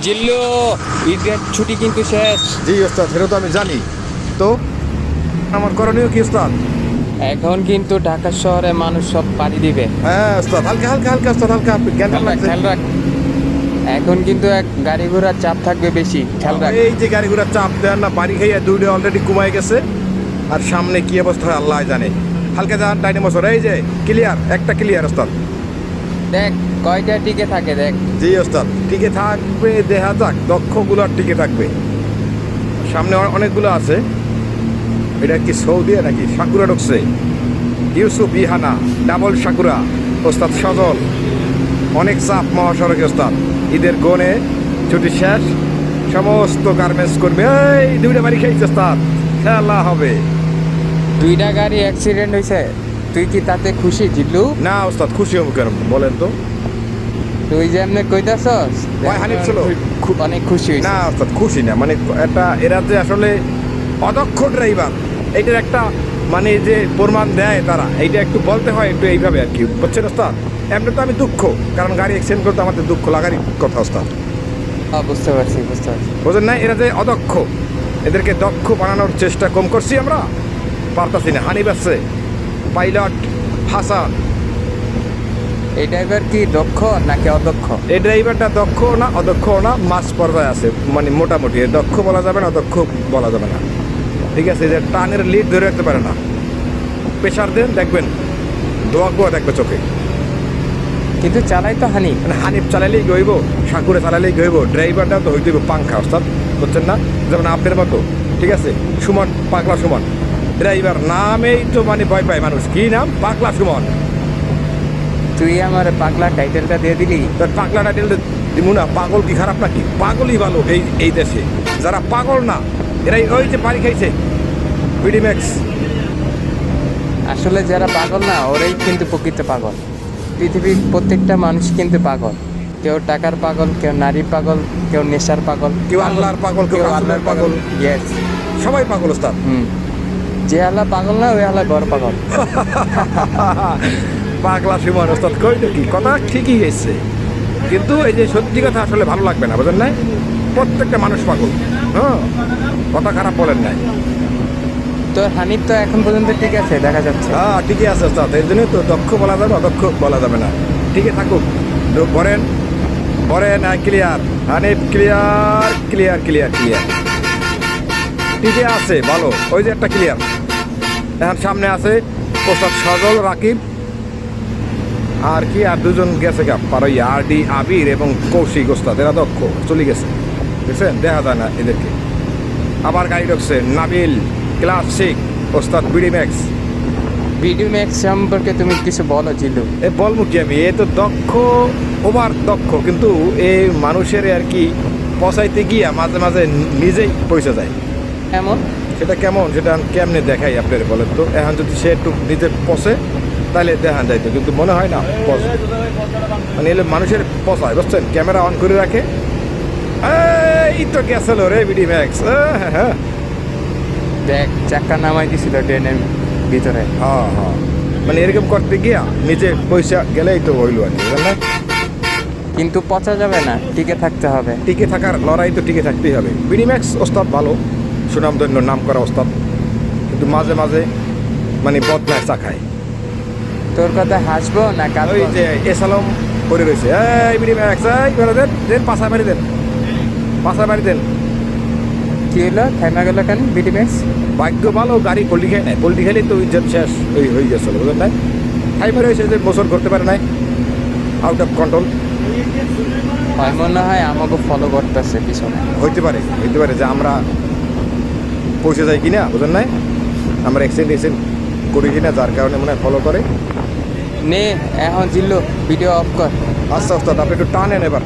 জিল্লু, ঈদের ছুটি কিন্তু শেষ। জি ওস্তাদ, সেটা তো আমি জানি। তো আমার করণীয় কি ওস্তাদ? এখন কিন্তু ঢাকা শহরে মানুষ সব পাড়ি দিবে। হ্যাঁ ওস্তাদ, হালকা হালকা হালকা ওস্তাদ, হালকা জ্ঞান খেয়াল রাখ, লাগছে। খেয়াল রাখ। এখন কিন্তু এক গাড়ি ঘোড়ার চাপ থাকবে বেশি, খেয়াল রাখ। এই যে গাড়ি ঘোড়ার চাপ দেন না, বাড়ি খাইয়া দুইটা অলরেডি ঘুমাই গেছে। আর সামনে কি অবস্থা হয় আল্লাহ জানে। হালকা যান ডাইনে বছর, এই যে ক্লিয়ার, একটা ক্লিয়ার ওস্তাদ। দেখ কয়টা টিকে থাকে দেখ। জি ওস্তাদ, টিকে থাকবে, দেখা যাক দক্ষগুলো আর টিকে থাকবে। সামনে অনেকগুলো আছে। এটা কি সৌদি নাকি? সাকুরা ঢুকছে, ইউসুফ ইহানা, ডাবল সাকুরা, ওস্তাদ সজল। অনেক চাপ মহাসড়কে ওস্তাদ। ঈদের গনে ছুটি শেষ, সমস্ত গার্মেন্টস করবে। এই দুইটা বাড়ি খাইছে ওস্তাদ, খেলা হবে। দুইটা গাড়ি অ্যাক্সিডেন্ট হয়েছে, তুই কি তাতে খুশি জিল্লু? না ওস্তাদ, খুশি হবো কেন বলেন তো? তুই যে এমনি কইতাছস, ভাই হানিফ ছিল? অনেক খুশি হয়েছে। না ওস্তাদ, খুশি না। মানে এরা যে আসলে অদক্ষ ড্রাইভার, এইটার একটা মানে যে প্রমাণ দেয় তারা, এইটা একটু বলতে হয় একটু এইভাবে আর কি, বুঝছেন ওস্তাদ? এমনি তো আমি দুঃখ, কারণ গাড়ি অ্যাক্সিডেন্ট করতে আমাদের দুঃখ লাগারই কথা ওস্তাদ। বুঝতে পারছি, বুঝতে পারছি। বোঝেন না? এরা যে অদক্ষ, এদেরকে দক্ষ বানানোর চেষ্টা কম করছি আমরা, পারতাছি না। হানিফ আছে, পাইলট হাসান। এই ড্রাইভার কি দক্ষ নাকি অদক্ষ? এই ড্রাইভারটা দক্ষ না অদক্ষ না, মাঝ পর্যায়ে আছে, মানে মোটামুটি। দক্ষ বলা যাবে না, অদক্ষ বলা যাবে না, ঠিক আছে? যে টানের লিড ধরে রাখতে পারে না। প্রেশার দেন দেখবেন, দোয়া কুয়া দেখবে চোখে। কিন্তু চালাই তো হানি। মানে হানিফ চালালেই গইব, সাকুরে চালালেই গইব, ড্রাইভারটাও তো হইতে পাংখা ওস্তাদ, বুঝছেন না? যেমন আপনার মতো, ঠিক আছে? সুমন, পাগলা সুমন ড্রাইভার, নামেই তো মানে ভয় পায় মানুষ। কি নাম? পাগলা সুমন। তুই আমার পাগলা টাইটেলটা দিয়ে দিলি। তার পাগলা টাইটেল দিব না? পাগল কি খারাপ নাকি? পাগলই ভালো এই দেশে। যারা পাগল না, এরাই ওই যে বাড়ি খাইছে বিডিম্যাক্স। আসলে যারা পাগল না, ওরাই কিন্তু প্রকৃত পাগল। পৃথিবীর প্রত্যেকটা মানুষ কিন্তু পাগল। কেউ টাকার পাগল, কেউ নারীর পাগল, কেউ নেশার পাগল, কেউ আল্লাহর পাগল, কেউ আল্লাহর পাগল। ইয়েস, সবাই পাগল ওস্তাদ। যে আল্লাহ পাগল না, ওই আল্লাহ বড় পাগল। পাগলা সুমন ওস্তাদ কইল কি কথা, ঠিকই গেছে। কিন্তু এই যে সত্যি কথা আসলে ভালো লাগবে না, বুঝেন নাই? প্রত্যেকটা মানুষ পাগল। হ্যাঁ, কথা খারাপ বলেন নাই। তোর হানিফ তো এখন পর্যন্ত ঠিক আছে, দেখা যাচ্ছে। হ্যাঁ ঠিকই আছে ওস্তাদ, এর জন্যই তো দক্ষ বলা যাবে, অদক্ষ বলা যাবে না। ঠিকই থাকুক, বলেন বলেন। Clear Hanif, clear clear clear clear, ঠিকই আছে ভালো। ওই যে একটা ক্লিয়ার। এখন সামনে আছে ওস্তাদ সজল, রাকিব, আর কি আর দুজন গেছে গা আর ওই আরডি আবির এবং কৌশিক ওস্তাদ। এরা দক্ষ, চলে গেছে, দেখছেন? দেখা যায় না এদেরকে। আবার গাড়ি ঢুকছে নাবিল, ক্লাসিক, ওস্তাদ বিডিম্যাক্স। ভিডিও ম্যাক্স সম্পর্কে তুমি কিছু বলো জিল্লু। এ বলবো কি আমি, এ তো দক্ষ, ওভার দক্ষ, কিন্তু এই মানুষের আর কি পচাইতে গিয়া মাঝে মাঝে নিজেই পয়সা যায়। এমন সেটা কেমন, সেটা কেমনে দেখাই আপনার বলেন তো? এখন যদি সে একটু নিজে পচে তাহলে দেখান যাইতো, কিন্তু মনে হয় না পচে। মানে এলে মানুষের পচায়, বুঝছেন? ক্যামেরা অন করে রাখে। এই তো গেছিল রে বিডি ম্যাক্স। হ্যাঁ দেখ, চাক্কা নামাই দিছিল ট্রেনের ভিতরে। হ্যাঁ হ্যাঁ, মানে এরকম করতে গিয়া নিজে পয়সা গেলেই তো হইল আর কি, বুঝলেন না? কিন্তু পচা যাবে না, টিকে থাকতে হবে। টিকে থাকার লড়াই তো টিকে থাকতেই হবে। বিডিম্যাক্স ওস্তাদ ভালো, সুনামধন্য নাম করা ওস্তাদ, কিন্তু মাঝে মাঝে মানে বদনায় চাখায়। তোর কথা হাসবো না ওই কাঁদবো? যে এসালম করে রয়েছে, এই বিডিম্যাক্স, এই করে দেন দেন, পাশা মারি দেন, পাশা মারি দেন। কি হলো, থাইমা গেল কেন ভিডিও ম্যাক্স? ভাগ্য ভালো, গাড়ি পোল্ট্রি খায় নাই। পোল্ট্রি খাইলেই তো ইজ্জত শেষ হয়ে গেছিল, বুঝলেন না? খাইবার হয়েছে যে বছর করতে পারে নাই, আউট অফ কন্ট্রোল। হয় মনে হয় আমাকে ফলো করতেছে পিছনে। হইতে পারে যে আমরা পৌঁছে যাই কিনা, বুঝলেন নাই? আমরা এক্সিডেন্ট করি কিনা, যার কারণে মনে হয় ফলো করে। নে এখন জিল্লু, ভিডিও অফ কর। আস্তে আস্তে আপনি একটু টানেন এবার।